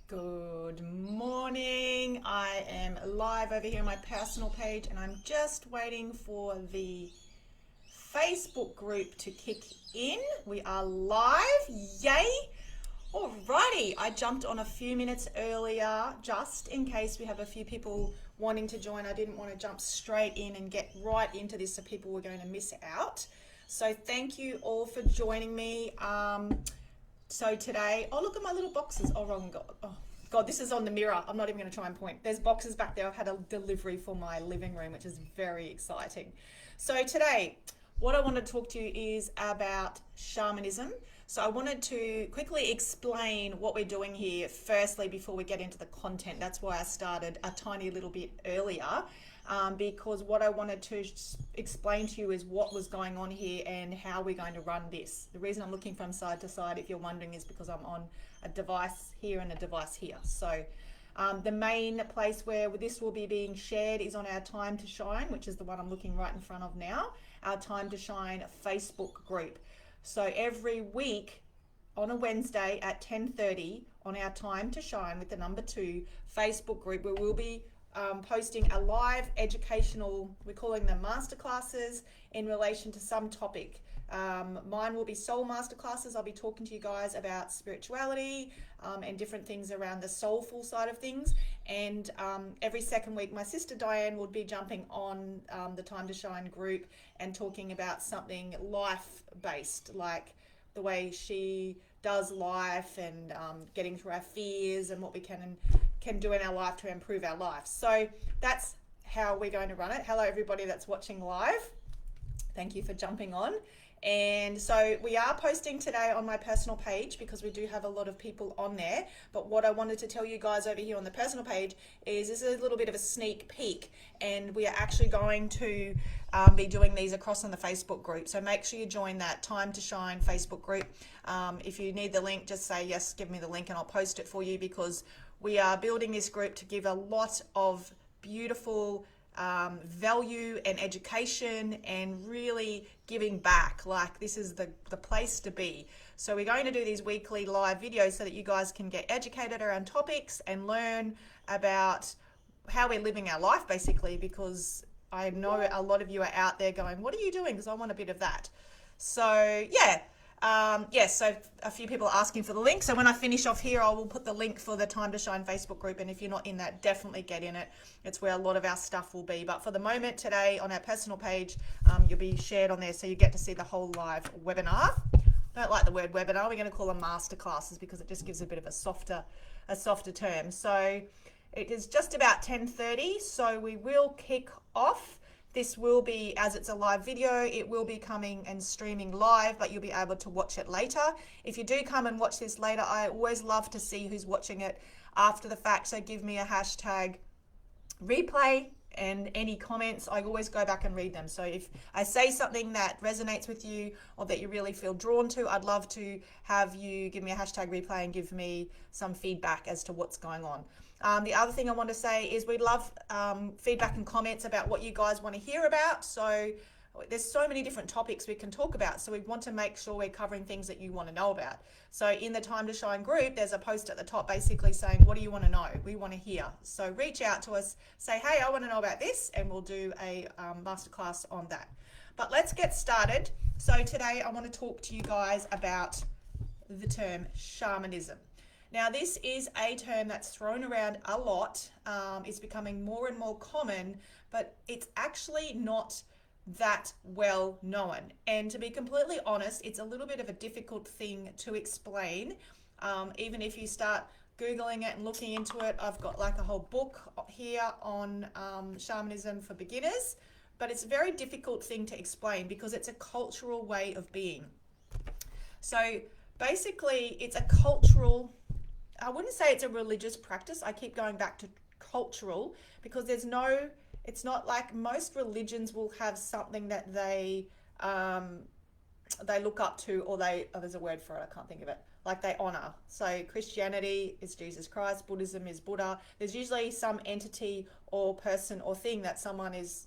Good morning. I am live over here on my personal page and I'm just waiting for the Facebook group to kick in. We are live. Yay. Alrighty. I jumped on a few minutes earlier just in case we have a few people wanting to join. I didn't want to jump straight in and get right into this so people were going to miss out. So thank you all for joining me. So today, oh, look at my little boxes. Oh, wrong. God, this is on the mirror. I'm not even going to try and point. There's boxes back there. I've had a delivery for my living room, which is very exciting. So today, what I want to talk to you is about shamanism. So I wanted to quickly explain what we're doing here firstly before we get into the content. That's why I started a tiny little bit earlier. Because what I wanted to explain to you is what was going on here and how we're going to run this. The reason I'm looking from side to side, if you're wondering, is because I'm on a device here and a device here. So the main place where this will be being shared is on our Time to Shine, which is the one I'm looking right in front of now, our Time to Shine Facebook group. So every week on a Wednesday at 10:30 on our Time to Shine with the number 2 Facebook group, where we'll be posting a live educational, we're calling them masterclasses in relation to some topic. Mine will be soul masterclasses. I'll be talking to you guys about spirituality and different things around the soulful side of things. And every second week, my sister Diane will be jumping on the Time to Shine group and talking about something life-based, like the way she does life and getting through our fears and what we can do in our life to improve our life. So that's how we're going to run it. Hello everybody that's watching live. Thank you for jumping on. And so we are posting today on my personal page because we do have a lot of people on there. But what I wanted to tell you guys over here on the personal page is this is a little bit of a sneak peek, and we are actually going to be doing these across on the Facebook group. So make sure you join that Time to Shine Facebook group. If you need the link, just say yes, give me the link and I'll post it for you, because we are building this group to give a lot of beautiful value and education and really giving back. Like, this is the place to be. So we're going to do these weekly live videos so that you guys can get educated around topics and learn about how we're living our life, basically, because I know a lot of you are out there going, what are you doing? Because I want a bit of that. So yeah. So a few people are asking for the link. So when I finish off here, I will put the link for the Time to Shine Facebook group. And if you're not in that, definitely get in it. It's where a lot of our stuff will be. But for the moment today on our personal page, you'll be shared on there. So you get to see the whole live webinar. I don't like the word webinar. We're going to call them masterclasses because it just gives a bit of a softer term. So it is just about 10:30. So we will kick off. This will be, as it's a live video, it will be coming and streaming live, but you'll be able to watch it later. If you do come and watch this later, I always love to see who's watching it after the fact. So give me a hashtag replay and any comments. I always go back and read them. So if I say something that resonates with you or that you really feel drawn to, I'd love to have you give me a hashtag replay and give me some feedback as to what's going on. The other thing I want to say is we love feedback and comments about what you guys want to hear about. So there's so many different topics we can talk about. So we want to make sure we're covering things that you want to know about. So in the Time to Shine group, there's a post at the top basically saying, what do you want to know? We want to hear. So reach out to us, say, hey, I want to know about this, and we'll do a masterclass on that. But let's get started. So today I want to talk to you guys about the term shamanism. Now, this is a term that's thrown around a lot. It's becoming more and more common, but it's actually not that well known. And to be completely honest, it's a little bit of a difficult thing to explain. Even if you start Googling it and looking into it, I've got like a whole book here on shamanism for beginners, but it's a very difficult thing to explain because it's a cultural way of being. So basically, it's a cultural, I wouldn't say it's a religious practice. I keep going back to cultural because it's not like most religions will have something that they look up to, or there's a word for it, I can't think of it, like they honor. So Christianity is Jesus Christ, Buddhism is Buddha. There's usually some entity or person or thing that someone is,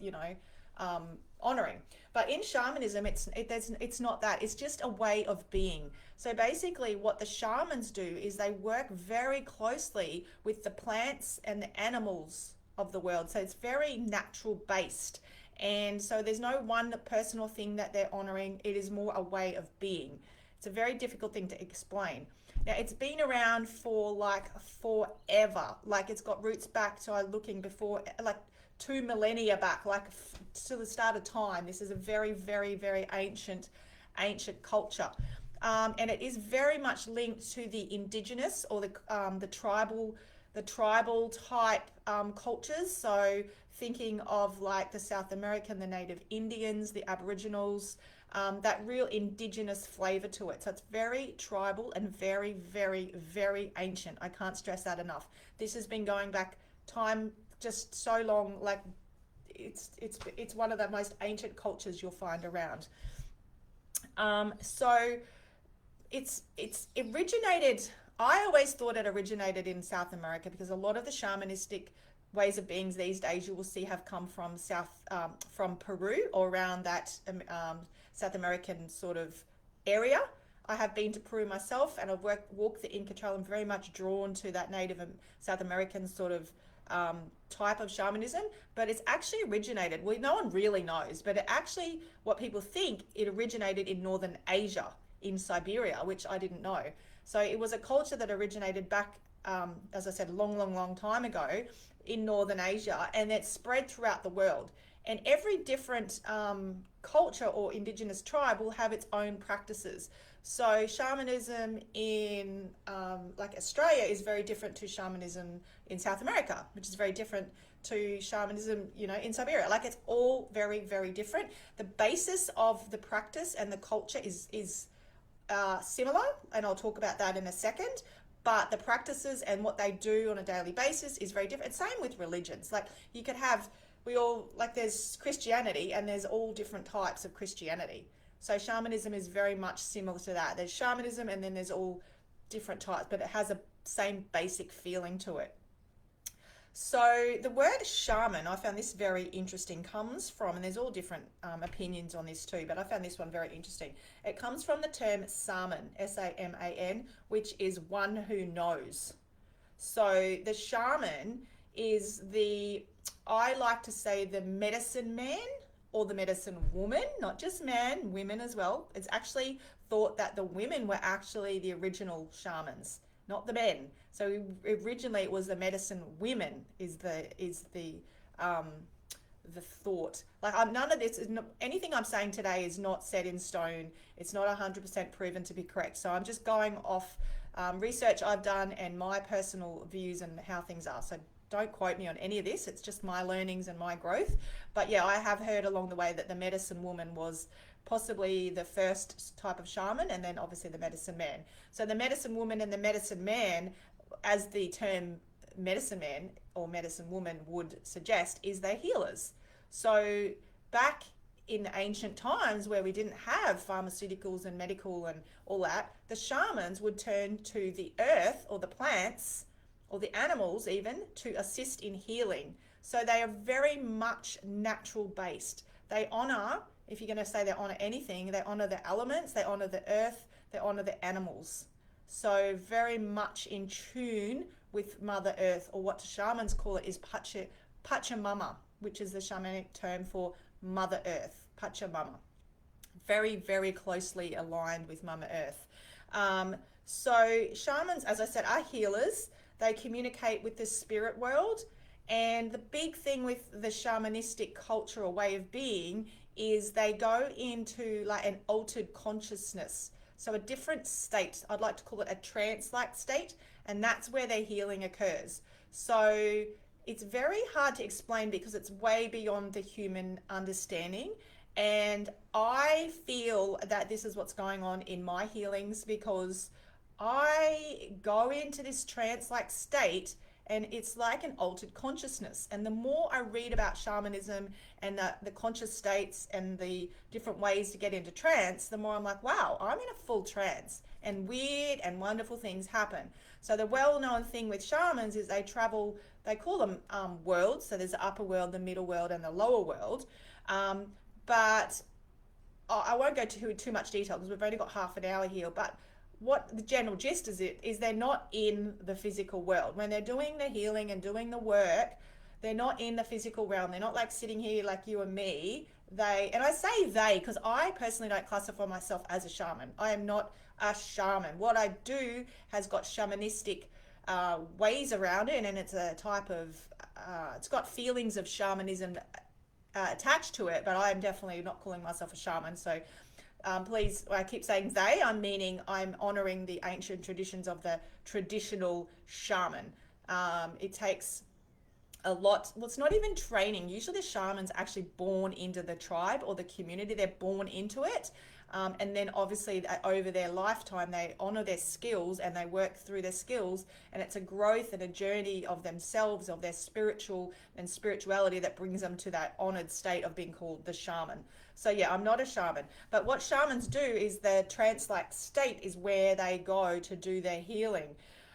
honoring. But in shamanism, it's not that. It's just a way of being. So basically, what the shamans do is they work very closely with the plants and the animals of the world. So it's very natural based. And so there's no one personal thing that they're honoring. It is more a way of being. It's a very difficult thing to explain. Now, it's been around for like forever. Like it's got roots back to looking before, like 2 millennia back, like to the start of time. This is a very, very, very ancient culture. And it is very much linked to the indigenous or the tribal type cultures. So thinking of like the South American, the Native Indians, the Aboriginals, that real indigenous flavor to it. So it's very tribal and very, very, very ancient. I can't stress that enough. This has been going back time just so long. Like it's one of the most ancient cultures you'll find around. So it's originated. I always thought it originated in South America because a lot of the shamanistic ways of beings these days you will see have come from from Peru or around that South American sort of area. I have been to Peru myself and I've walked the Inca Trail. I'm very much drawn to that Native South American sort of type of shamanism, but it's actually originated, well, no one really knows, but what people think, it originated in Northern Asia, in Siberia, which I didn't know. So it was a culture that originated back, as I said, long time ago in Northern Asia, and it spread throughout the world. And every different culture or indigenous tribe will have its own practices. So shamanism in like Australia is very different to shamanism in South America, which is very different to shamanism, in Siberia. Like it's all very, very different. The basis of the practice and the culture is similar, and I'll talk about that in a second. But the practices and what they do on a daily basis is very different. Same with religions. Like you could have, there's Christianity and there's all different types of Christianity. So shamanism is very much similar to that. There's shamanism and then there's all different types, but it has a same basic feeling to it. So the word shaman, I found this very interesting, comes from, and there's all different opinions on this too, but I found this one very interesting. It comes from the term saman, S-A-M-A-N, which is one who knows. So the shaman is I like to say the medicine man or the medicine woman, not just man, women as well. It's actually thought that the women were actually the original shamans, not the men. So originally it was the medicine women is the thought. Like none of this is anything I'm saying today is not set in stone. It's not 100% proven to be correct. So I'm just going off research I've done and my personal views and how things are. So don't quote me on any of this. It's just my learnings and my growth. But yeah, I have heard along the way that the medicine woman was possibly the first type of shaman, and then obviously the medicine man. So the medicine woman and the medicine man, as the term medicine man or medicine woman would suggest, is they're healers. So back in ancient times where we didn't have pharmaceuticals and medical and all that, the shamans would turn to the earth or the plants or the animals even to assist in healing. So they are very much natural based. They honor, if you're going to say they honor anything, they honor the elements, they honor the earth, they honor the animals. So very much in tune with Mother Earth, or what shamans call it is Pachamama, which is the shamanic term for Mother Earth, Pachamama. Very, very closely aligned with Mother Earth. So shamans, as I said, are healers. They communicate with the spirit world. And the big thing with the shamanistic culture or way of being is they go into like an altered consciousness. So a different state, I'd like to call it a trance-like state, and that's where their healing occurs. So it's very hard to explain because it's way beyond the human understanding. And I feel that this is what's going on in my healings because I go into this trance-like state and it's like an altered consciousness. And the more I read about shamanism and the conscious states and the different ways to get into trance, the more I'm like, wow, I'm in a full trance and weird and wonderful things happen. So the well-known thing with shamans is they travel, they call them worlds. So there's the upper world, the middle world, and the lower world. but I won't go too much detail because we've only got half an hour here. But what the general gist is they're not in the physical world. When they're doing the healing and doing the work, they're not in the physical realm. They're not like sitting here like you and me. And I say they because I personally don't classify myself as a shaman. I am not a shaman. What I do has got shamanistic ways around it, and it's a type of, it's got feelings of shamanism attached to it, but I am definitely not calling myself a shaman. So please, I keep saying they, I'm meaning I'm honoring the ancient traditions of the traditional shaman. It takes a lot. Well, it's not even training. Usually the shaman's actually born into the tribe or the community. They're born into it. And then obviously over their lifetime, they honor their skills and they work through their skills. And it's a growth and a journey of themselves, of their spiritual and spirituality that brings them to that honored state of being called the shaman. So yeah, I'm not a shaman. But what shamans do is the trance-like state is where they go to do their healing.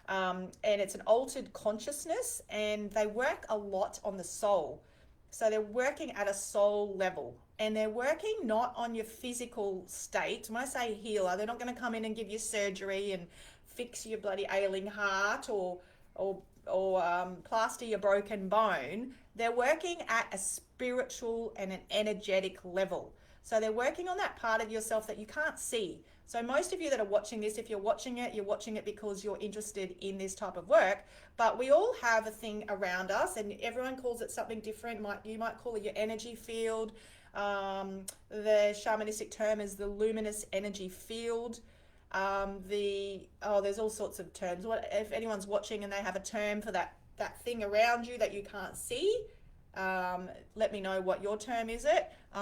And it's an altered consciousness, and they work a lot on the soul. So they're working at a soul level, and they're working not on your physical state. When I say healer, they're not going to come in and give you surgery and fix your bloody ailing heart or plaster your broken bone. They're working at a spiritual and an energetic level. So they're working on that part of yourself that you can't see. So most of you that are watching this, if you're watching it because you're interested in this type of work. But we all have a thing around us, and everyone calls it something different. You might call it your energy field. The shamanistic term is the luminous energy field. There's all sorts of terms. If anyone's watching and they have a term for that thing around you that you can't see, let me know what your term is.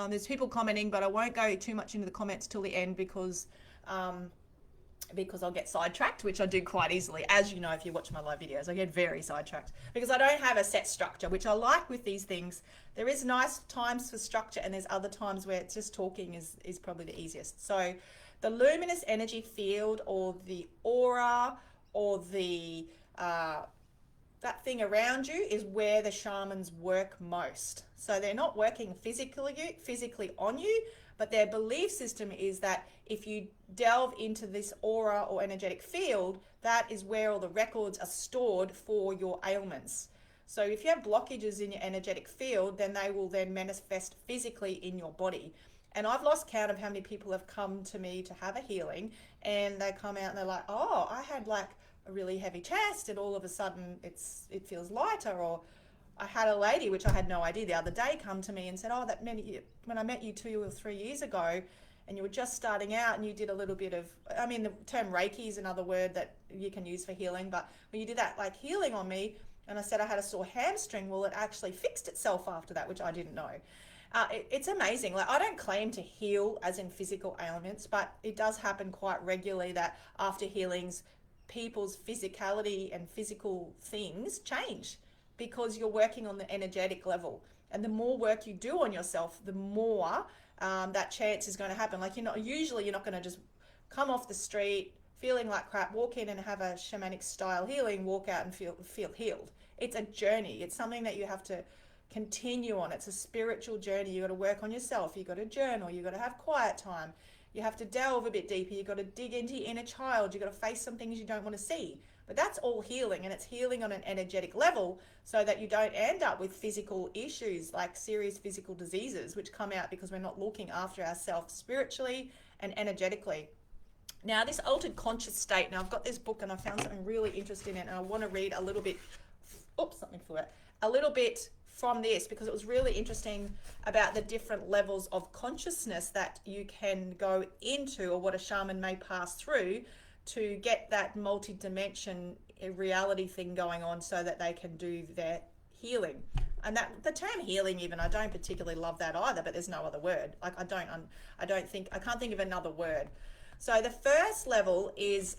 There's people commenting, but I won't go too much into the comments till the end because I'll get sidetracked, which I do quite easily. As you know, if you watch my live videos, I get very sidetracked because I don't have a set structure, which I like with these things. There is nice times for structure, and there's other times where it's just talking is probably the easiest. So the luminous energy field, or the aura, or the that thing around you, is where the shamans work most. So they're not working physically on you, but their belief system is that if you delve into this aura or energetic field, that is where all the records are stored for your ailments. So if you have blockages in your energetic field, then they will then manifest physically in your body. And I've lost count of how many people have come to me to have a healing, and they come out and they're like, oh, I had like a really heavy chest, and all of a sudden it feels lighter. Or I had a lady, which I had no idea, the other day come to me and said, oh, when I met you 2 or 3 years ago, and you were just starting out and you did a little bit of, the term Reiki is another word that you can use for healing, but when you did that like healing on me, and I said I had a sore hamstring, well, it actually fixed itself after that, which I didn't know. It's amazing. Like, I don't claim to heal as in physical ailments, but it does happen quite regularly that after healings, people's physicality and physical things change because you're working on the energetic level. And the more work you do on yourself, the more that chance is going to happen. Like, you're not going to just come off the street feeling like crap, walk in and have a shamanic style healing, walk out and feel healed. It's a journey. It's something that you have to continue on. It's a spiritual journey. You got to work on yourself. You got to journal. You got to have quiet time. You have to delve a bit deeper. You got to dig into your inner child. You got to face some things you don't want to see. But that's all healing, and it's healing on an energetic level so that you don't end up with physical issues like serious physical diseases, which come out because we're not looking after ourselves spiritually and energetically. Now, this altered conscious state, now I've got this book and I found something really interesting in it, and I want to read a little bit, a little bit from this because it was really interesting about the different levels of consciousness that you can go into, or what a shaman may pass through to get that multi-dimension reality thing going on so that they can do their healing. And that the term healing, even, I don't particularly love that either, but there's no other word. Like, I can't think of another word. So the first level is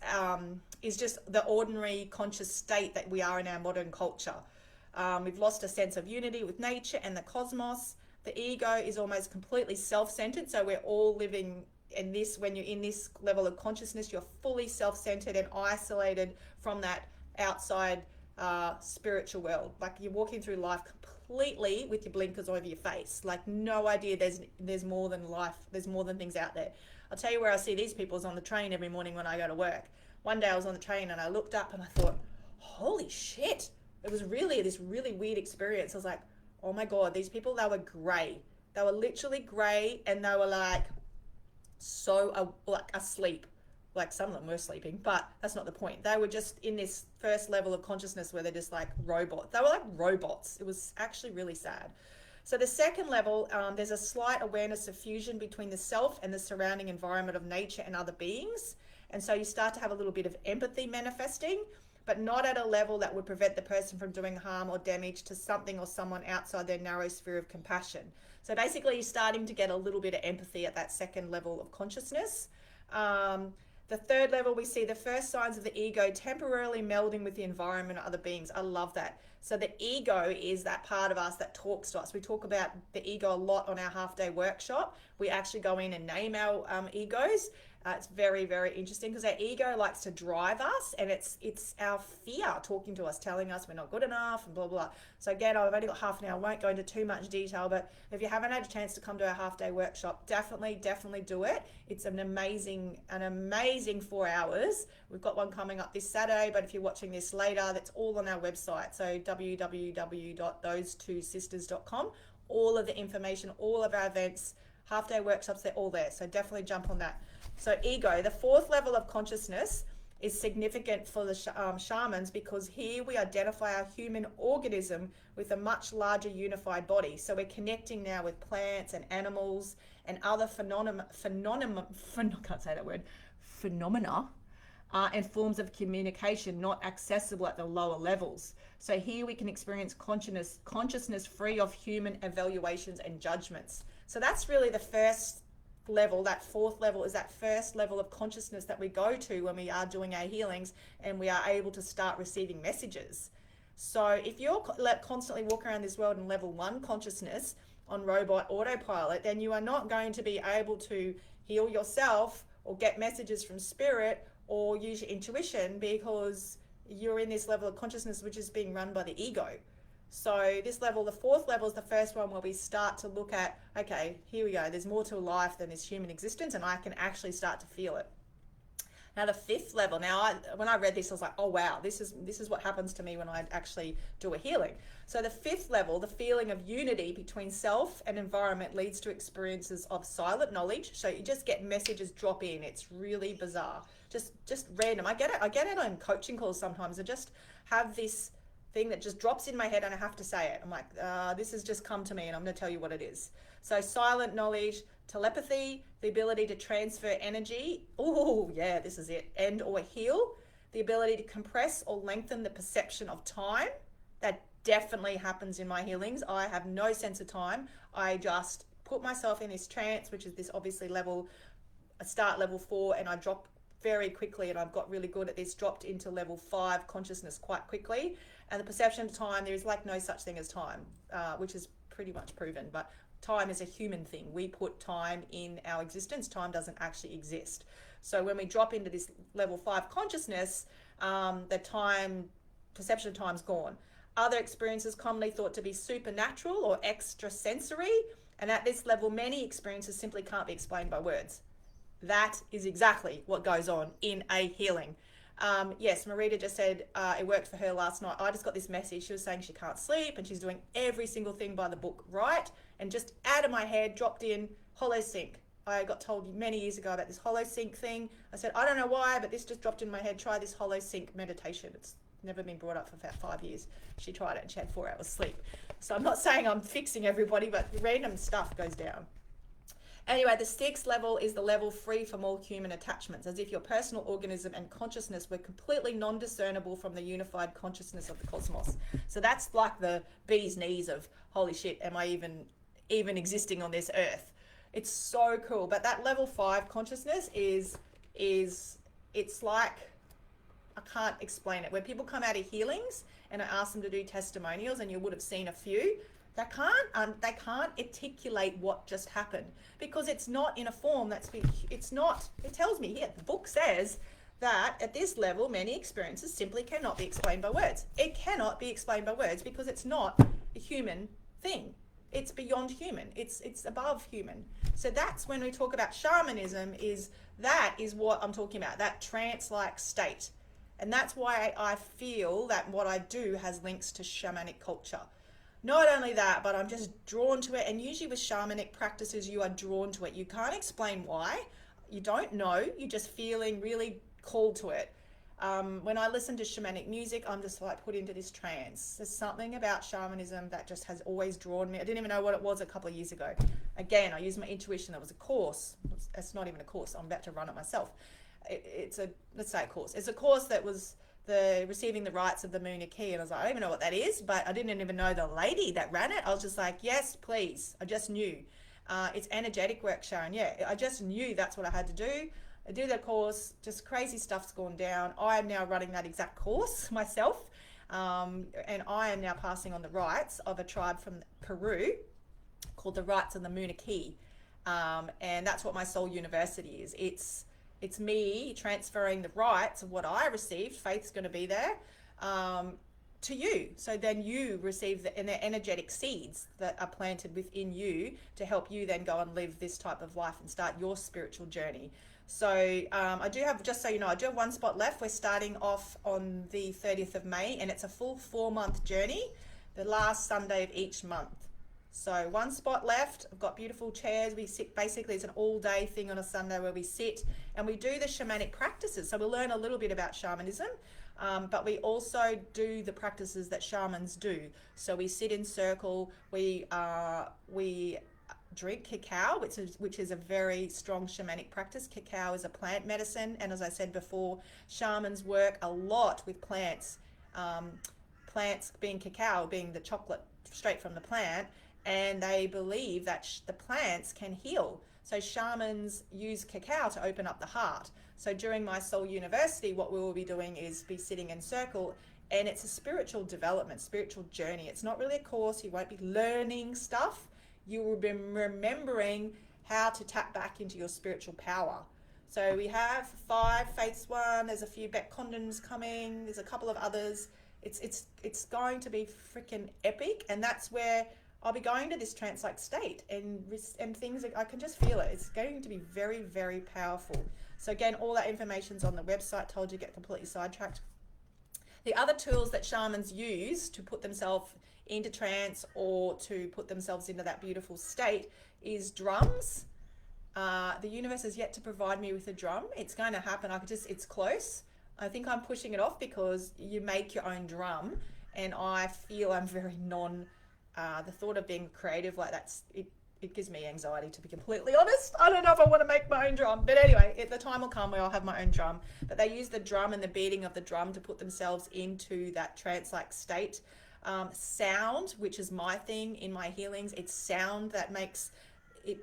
just the ordinary conscious state that we are in our modern culture. We've lost a sense of unity with nature and the cosmos. The ego is almost completely self-centered. So we're all living in this, when you're in this level of consciousness, you're fully self-centered and isolated from that outside spiritual world. Like you're walking through life completely with your blinkers over your face, like no idea there's more than life, there's more than things out there. I'll tell you where I see these people is on the train every morning when I go to work. One day I was on the train and I looked up and I thought, holy shit, it was really this really weird experience. I was like, oh my God, these people, they were grey. They were literally grey, and they were like so like asleep. Like some of them were sleeping, but that's not the point. They were just in this first level of consciousness where they're just like robots. They were like robots. It was actually really sad. So the second level, there's a slight awareness of fusion between the self and the surrounding environment of nature and other beings. And so you start to have a little bit of empathy manifesting, but not at a level that would prevent the person from doing harm or damage to something or someone outside their narrow sphere of compassion. So basically you're starting to get a little bit of empathy at that second level of consciousness. The third level, we see the first signs of the ego temporarily melding with the environment and other beings. I love that. So the ego is that part of us that talks to us. We talk about the ego a lot on our half-day workshop. We actually go in and name our egos. It's very, very interesting because our ego likes to drive us, and it's our fear talking to us, telling us we're not good enough and blah, blah. So again, I've only got half an hour. I won't go into too much detail, but if you haven't had a chance to come to our half-day workshop, definitely do it. It's an amazing 4 hours. We've got one coming up this Saturday, but if you're watching this later, that's all on our website. So www.those2sisters.com. All of the information, all of our events, half-day workshops, they're all there. So definitely jump on that. So ego, the fourth level of consciousness, is significant for the shamans because here we identify our human organism with a much larger unified body. So we're connecting now with plants and animals and other phenomena and forms of communication not accessible at the lower levels. So here we can experience consciousness free of human evaluations and judgments. So that's really the first level. That fourth level is that first level of consciousness that we go to when we are doing our healings and we are able to start receiving messages. So if you're constantly walking around this world in level 1 consciousness on robot autopilot, then you are not going to be able to heal yourself or get messages from spirit or use your intuition because you're in this level of consciousness which is being run by the ego. So this level, the fourth level, is the first one where we start to look at, okay, here we go, there's more to life than this human existence, and I can actually start to feel it. Now the fifth level, when I read this, I was like, oh wow, this is what happens to me when I actually do a healing. So the fifth level, the feeling of unity between self and environment, leads to experiences of silent knowledge. So you just get messages drop in. It's really bizarre, just random. I get it on coaching calls sometimes. I just have this thing that just drops in my head and I have to say it. I'm like, this has just come to me and I'm going to tell you what it is. So silent knowledge, telepathy, the ability to transfer energy. Oh yeah, this is it. And or heal. The ability to compress or lengthen the perception of time. That definitely happens in my healings. I have no sense of time. I just put myself in this trance, which is this obviously level, I start level 4 and I drop very quickly, and I've got really good at this, dropped into level 5 consciousness quite quickly. And the perception of time, there is like no such thing as time, which is pretty much proven, but time is a human thing. We put time in our existence. Time doesn't actually exist. So when we drop into this level 5 consciousness, the perception of time's gone. Other experiences commonly thought to be supernatural or extrasensory, and at this level, many experiences simply can't be explained by words. That is exactly what goes on in a healing. Yes, Marita just said it worked for her last night. I just got this message. She was saying she can't sleep and she's doing every single thing by the book right, and just out of my head dropped in hollow sync. I got told many years ago about this hollow sync thing. I said, I don't know why, but this just dropped in my head. Try this hollow sync meditation. It's never been brought up for about 5 years. She tried it and she had 4 hours sleep. So I'm not saying I'm fixing everybody, but random stuff goes down. Anyway, the 6th level is the level free from all human attachments, as if your personal organism and consciousness were completely non-discernible from the unified consciousness of the cosmos. So that's like the bee's knees of, holy shit, am I even existing on this earth? It's so cool. But that level 5 consciousness is it's like, I can't explain it. When people come out of healings and I ask them to do testimonials, and you would have seen a few, they can't articulate what just happened, because it's not in a form it tells me here, the book says that at this level, many experiences simply cannot be explained by words. It cannot be explained by words because it's not a human thing. It's beyond human. It's above human. So that's when we talk about shamanism, that is what I'm talking about, that trance-like state. And that's why I feel that what I do has links to shamanic culture. Not only that, but I'm just drawn to it. And usually with shamanic practices, you are drawn to it. You can't explain why. You don't know. You're just feeling really called to it. When I listen to shamanic music, I'm just like put into this trance. There's something about shamanism that just has always drawn me. I didn't even know what it was a couple of years ago. Again, I used my intuition. There was a course. It's not even a course. I'm about to run it myself. Let's say a course. It's a course that was the receiving the rights of the Moon key, and I was like, I don't even know what that is, but I didn't even know the lady that ran it. I was just like, yes, please. I just knew. It's energetic work, Sharon. Yeah, I just knew that's what I had to do. I did the course, just crazy stuff's gone down. I am now running that exact course myself, and I am now passing on the rights of a tribe from Peru called the Rights of the Moon key, and that's what my soul university is. It's me transferring the rights of what I received. Faith's going to be there to you. So then you receive the energetic seeds that are planted within you to help you then go and live this type of life and start your spiritual journey. So I do have, just so you know, I do have one spot left. We're starting off on the 30th of May, and it's a full 4-month journey, the last Sunday of each month. So one spot left. I've got beautiful chairs. We sit, basically it's an all-day thing on a Sunday where we sit and we do the shamanic practices. So we'll learn a little bit about shamanism, but we also do the practices that shamans do. So we sit in circle, we drink cacao, which is a very strong shamanic practice. Cacao is a plant medicine, and as I said before, shamans work a lot with plants. Plants being cacao, being the chocolate straight from the plant, and they believe that the plants can heal. So shamans use cacao to open up the heart. So during my soul university, what we will be doing is be sitting in circle, and it's a spiritual development, spiritual journey. It's not really a course. You won't be learning stuff. You will be remembering how to tap back into your spiritual power. So we have 5 Faith's one. There's a few Beck Condons coming. There's a couple of others. It's going to be freaking epic, and that's where I'll be going to this trance-like state, and things, I can just feel it. It's going to be very, very powerful. So again, all that information's on the website. Told you, get completely sidetracked. The other tools that shamans use to put themselves into trance or to put themselves into that beautiful state is drums. The universe has yet to provide me with a drum. It's going to happen. It's close. I think I'm pushing it off because you make your own drum, and I feel I'm very the thought of being creative like it gives me anxiety, to be completely honest. I don't know if I want to make my own drum, but anyway, the time will come where I'll have my own drum. But they use the drum and the beating of the drum to put themselves into that trance-like state. Sound, which is my thing in my healings, it's sound that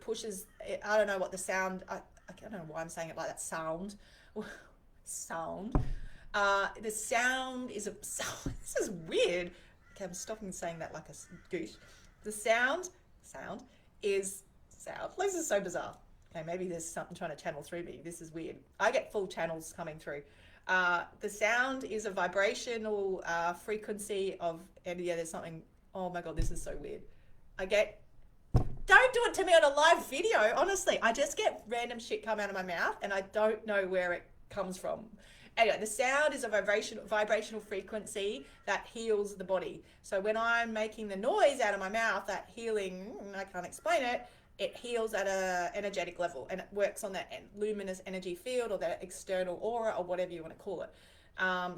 pushes, I don't know what the sound, I don't know why I'm saying it like that, sound. Sound. The sound is this is weird. Okay, I'm stopping saying that like a goose. The sound is sound. This is so bizarre. Okay, maybe there's something trying to channel through me. This is weird. I get full channels coming through. The sound is a vibrational frequency of, and yeah, there's something, oh my God, this is so weird. Don't do it to me on a live video, honestly. I just get random shit come out of my mouth and I don't know where it comes from. Anyway, the sound is a vibrational frequency that heals the body. So when I'm making the noise out of my mouth, that healing, I can't explain it, it heals at a energetic level, and it works on that luminous energy field or that external aura or whatever you want to call it.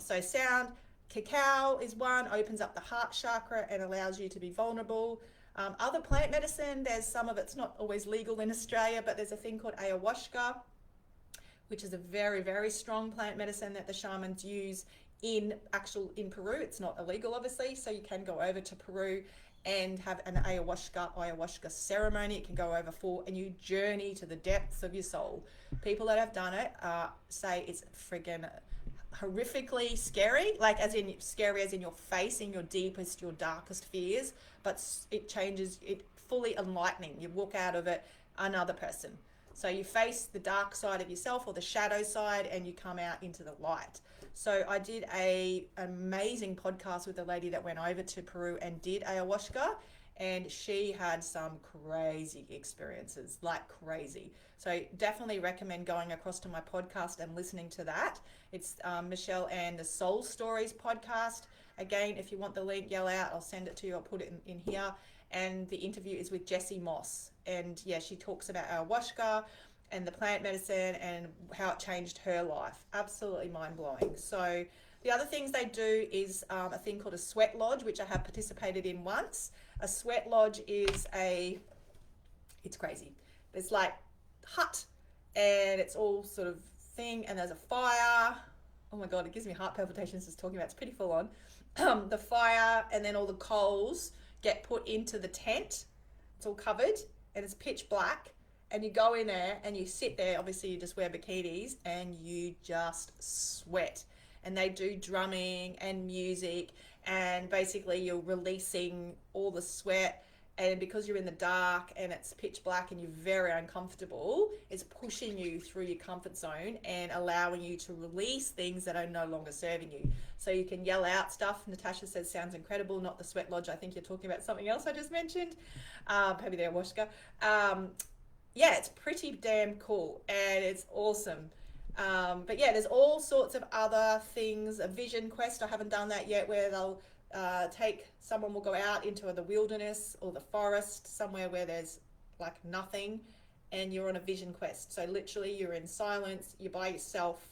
So sound, cacao is one, opens up the heart chakra and allows you to be vulnerable. Other plant medicine, there's some of it's not always legal in Australia, but there's a thing called Ayahuasca, which is a very, very strong plant medicine that the shamans use in Peru. It's not illegal, obviously, so you can go over to Peru and have an ayahuasca ceremony. It can go over and you journey to the depths of your soul. People that have done it say it's friggin' horrifically scary, like scary as in your face, in your deepest, your darkest fears, but it changes, it fully enlightening. You walk out of it another person. So you face the dark side of yourself, or the shadow side, and you come out into the light. So I did an amazing podcast with a lady that went over to Peru and did ayahuasca, and she had some crazy experiences, like crazy. So definitely recommend going across to my podcast and listening to that. It's Michelle and the Soul Stories podcast. Again, if you want the link, yell out. I'll send it to you. I'll put it in here. And the interview is with Jessie Moss. And yeah, she talks about ayahuasca and the plant medicine and how it changed her life. Absolutely mind-blowing. So the other things they do is a thing called a sweat lodge, which I have participated in once. A sweat lodge is it's crazy. There's like hut, and it's all sort of thing, and there's a fire. Oh my God, it gives me heart palpitations just talking about it. It's pretty full on. The fire, and then all the coals get put into the tent. It's all covered, and it's pitch black. And you go in there and you sit there. Obviously, you just wear bikinis and you just sweat. And they do drumming and music, and basically you're releasing all the sweat. And because you're in the dark and it's pitch black and you're very uncomfortable, it's pushing you through your comfort zone and allowing you to release things that are no longer serving you. So you can yell out stuff. Natasha says, sounds incredible. Not the sweat lodge. I think you're talking about something else I just mentioned. Maybe the ayahuasca. Yeah, it's pretty damn cool and it's awesome. But yeah, there's all sorts of other things. A vision quest, I haven't done that yet, where they'll someone will go out into the wilderness or the forest, somewhere where there's like nothing, and you're on a vision quest. So literally you're in silence, you're by yourself,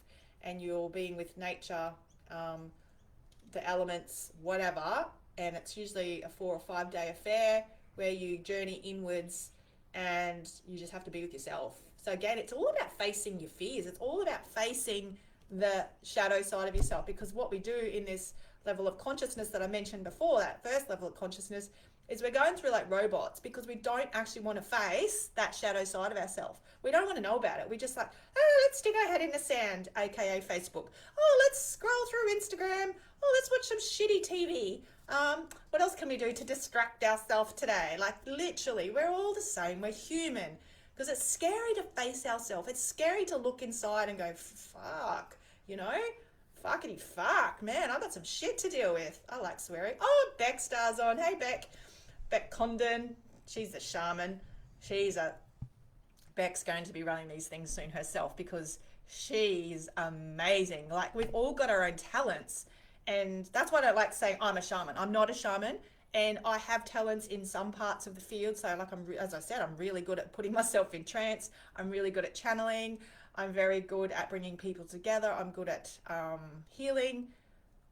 and you're being with nature, the elements, whatever. And it's usually a 4 or 5 day affair where you journey inwards and you just have to be with yourself. So again, it's all about facing your fears. It's all about facing the shadow side of yourself, because what we do in this level of consciousness that I mentioned before, that first level of consciousness, is we're going through like robots, because we don't actually want to face that shadow side of ourselves. We don't want to know about it. We just like, oh, let's stick our head in the sand, aka Facebook. Oh, let's scroll through Instagram. Oh, let's watch some shitty TV. What else can we do to distract ourselves today? Like literally, we're all the same. We're human. Because it's scary to face ourselves. It's scary to look inside and go, fuck, you know? Fuckity fuck, man, I've got some shit to deal with. I like swearing. Oh, Beck Star's on. Hey, Beck. Beck Condon. She's the shaman. Beck's going to be running these things soon herself, because she's amazing. Like, we've all got our own talents. And that's why I like saying I'm a shaman. I'm not a shaman. And I have talents in some parts of the field. So like as I said, I'm really good at putting myself in trance. I'm really good at channeling. I'm very good at bringing people together. I'm good at healing.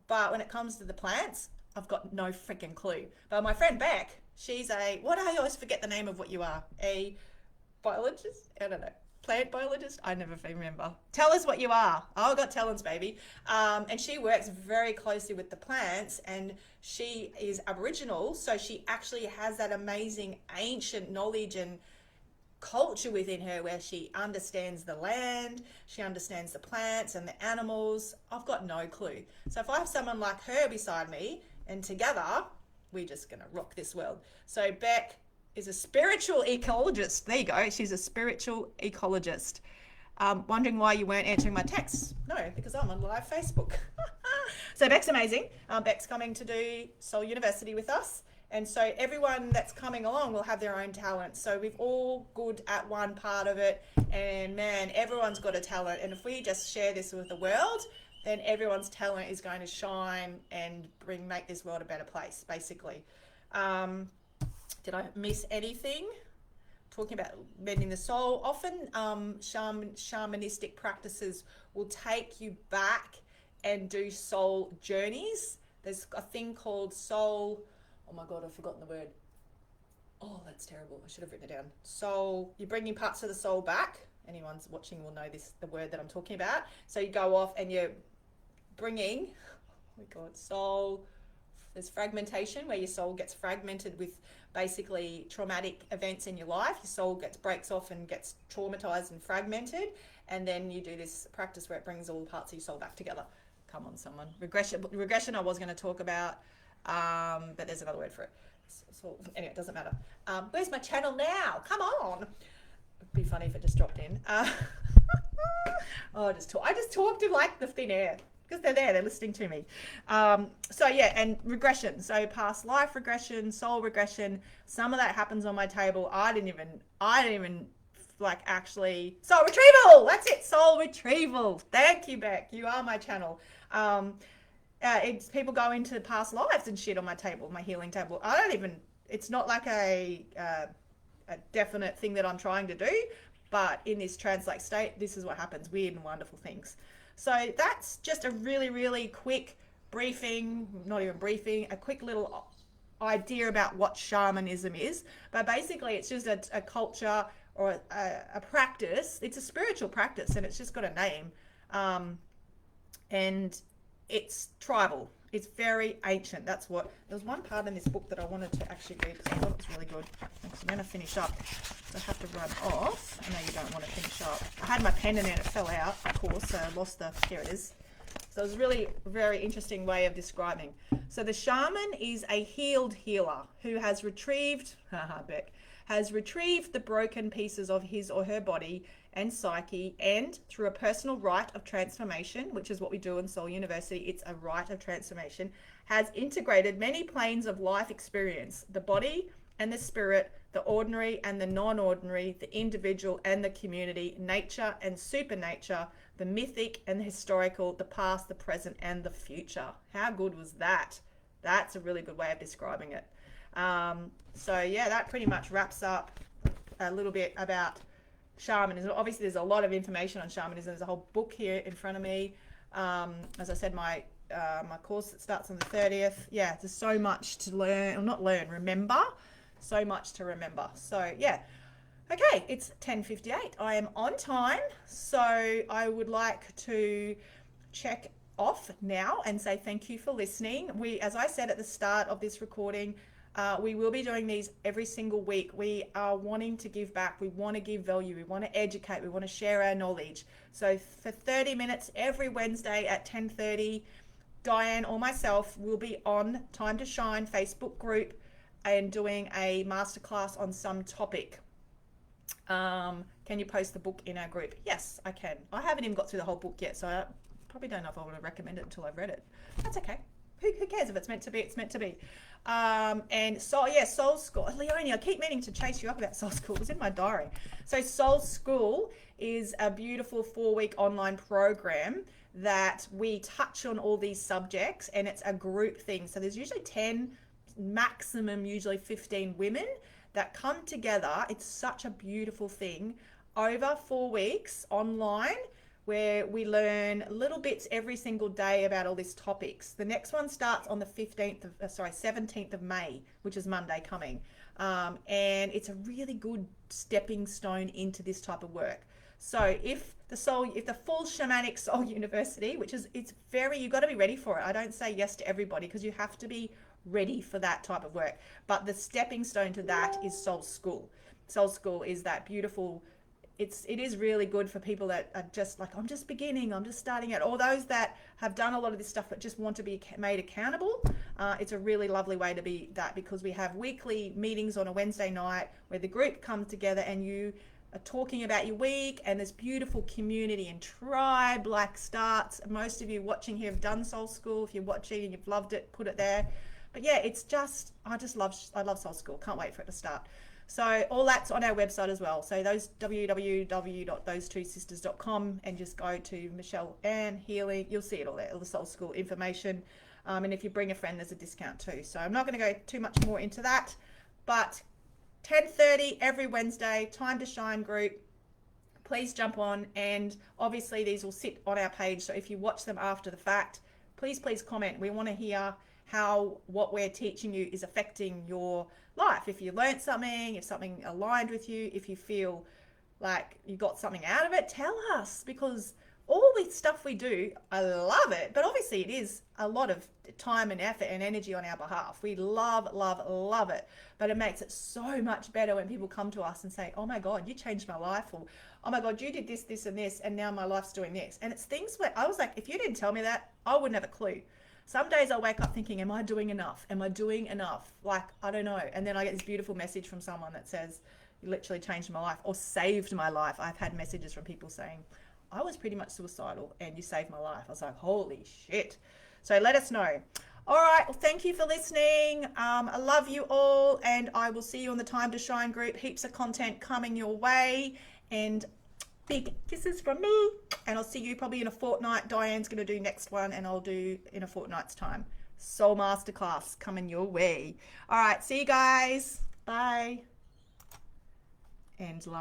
But when it comes to the plants, I've got no freaking clue. But my friend Beck, she's I always forget the name of what you are. A biologist? I don't know. Plant biologist? I never remember. Tell us what you are. Oh, I've got talents, baby. And she works very closely with the plants, and she is Aboriginal, so she actually has that amazing ancient knowledge and culture within her, where she understands the land, she understands the plants and the animals. I've got no clue. So if I have someone like her beside me, and together we're just gonna rock this world. So Beck is a spiritual ecologist. There you go. She's a spiritual ecologist. Wondering why you weren't answering my texts? No, because I'm on live Facebook. So Beck's amazing. Beck's coming to do Soul University with us. And so everyone that's coming along will have their own talent. So we've all good at one part of it. And man, everyone's got a talent. And if we just share this with the world, then everyone's talent is going to shine and make this world a better place, basically. Did I miss anything? Talking about mending the soul. Often shamanistic practices will take you back and do soul journeys. There's a thing called soul. Oh my God, I've forgotten the word. Oh, that's terrible. I should have written it down. Soul. You're bringing parts of the soul back. Anyone's watching will know the word that I'm talking about. So you go off and you're bringing, oh my God, soul. There's fragmentation, where your soul gets fragmented with basically traumatic events in your life. Your soul breaks off and gets traumatized and fragmented. And then you do this practice where it brings all the parts of your soul back together. Come on, someone. Regression I was going to talk about, but there's another word for it. So anyway, it doesn't matter. Where's my channel now? Come on. It'd be funny if it just dropped in. I just talked to like the thin air because they're listening to me. So yeah, and regression. So past life regression, soul regression. Some of that happens on my table. I didn't even like actually soul retrieval. That's it, soul retrieval. Thank you, Beck. You are my channel. It's people go into past lives and shit on my table, my healing table. I don't even. It's not like a definite thing that I'm trying to do, but in this trance-like state, this is what happens. Weird and wonderful things. So that's just a really, really quick briefing, not even briefing, a quick little idea about what shamanism is. But basically, it's just a culture or a practice. It's a spiritual practice, and it's just got a name. And it's tribal. It's very ancient. That's what. There's one part in this book that I wanted to actually read because I thought it was really good. So I'm going to finish up. So I have to run off. I know you don't want to finish up. I had my pen in there and it fell out, of course. So I lost the. Here it is. So it was really a very interesting way of describing. So the shaman is a healed healer who has retrieved, Beck, has retrieved the broken pieces of his or her body and psyche, and through a personal rite of transformation, which is what we do in Soul University, it's a rite of transformation, has integrated many planes of life experience, the body and the spirit, the ordinary and the non-ordinary, the individual and the community, nature and supernature, the mythic and the historical, the past, the present and the future. How good was that? That's a really good way of describing it. So yeah, that pretty much wraps up a little bit about shamanism. Obviously, there's a lot of information on shamanism. There's a whole book here in front of me. As I said, my course that starts on the 30th. Yeah, there's so much to learn, or not learn, remember. So much to remember. So yeah. Okay, it's 10:58. I am on time. So I would like to check off now and say thank you for listening. As I said at the start of this recording, we will be doing these every single week. We are wanting to give back. We want to give value. We want to educate. We want to share our knowledge. So for 30 minutes every Wednesday at 10:30, Diane or myself will be on Time to Shine Facebook group and doing a masterclass on some topic. Can you post the book in our group? Yes, I can. I haven't even got through the whole book yet, so I probably don't know if I want to recommend it until I've read it. That's okay. Who cares if it's meant to be? It's meant to be. And so, yeah, Soul School. Leonie, I keep meaning to chase you up about Soul School. It was in my diary. So Soul School is a beautiful 4-week online program that we touch on all these subjects, and it's a group thing. So there's usually 10, maximum usually 15 women that come together. It's such a beautiful thing over 4 weeks online, where we learn little bits every single day about all these topics. The next one starts on the 17th of May, which is Monday coming. And it's a really good stepping stone into this type of work. So if the full Shamanic Soul University, you've got to be ready for it. I don't say yes to everybody because you have to be ready for that type of work. But the stepping stone to that is Soul School. Soul School is that beautiful. It is really good for people that are just like, I'm just beginning, I'm just starting out, or those that have done a lot of this stuff but just want to be made accountable. It's a really lovely way to be that, because we have weekly meetings on a Wednesday night where the group comes together and you are talking about your week, and this beautiful community and tribe like starts. Most of you watching here have done Soul School. If you're watching and you've loved it, put it there. But yeah, I love Soul School. Can't wait for it to start. So all that's on our website as well. So those www.those2sisters.com, and just go to Michelle Ann Healing. You'll see it all there, all the Soul School information. And if you bring a friend, there's a discount too. So I'm not going to go too much more into that. But 10:30 every Wednesday, Time to Shine group. Please jump on. And obviously these will sit on our page. So if you watch them after the fact, please comment. We want to hear how what we're teaching you is affecting your life. If you learned something, if something aligned with you, if you feel like you got something out of it, tell us, because all the stuff we do, I love it, but obviously it is a lot of time and effort and energy on our behalf. We love it, but it makes it so much better when people come to us and say, oh my God, you changed my life, or oh my God, you did this and this, and now my life's doing this. And it's things where I was like, if you didn't tell me that, I wouldn't have a clue. Some days I wake up thinking, am I doing enough? Am I doing enough? Like, I don't know. And then I get this beautiful message from someone that says, You literally changed my life or saved my life. I've had messages from people saying, I was pretty much suicidal and you saved my life. I was like, holy shit. So let us know. All right. Well, thank you for listening. I love you all, and I will see you on the Time to Shine group. Heaps of content coming your way, and big kisses from me. And I'll see you probably in a fortnight. Diane's going to do next one, and I'll do in a fortnight's time. Soul Masterclass coming your way. All right. See you guys. Bye. And live.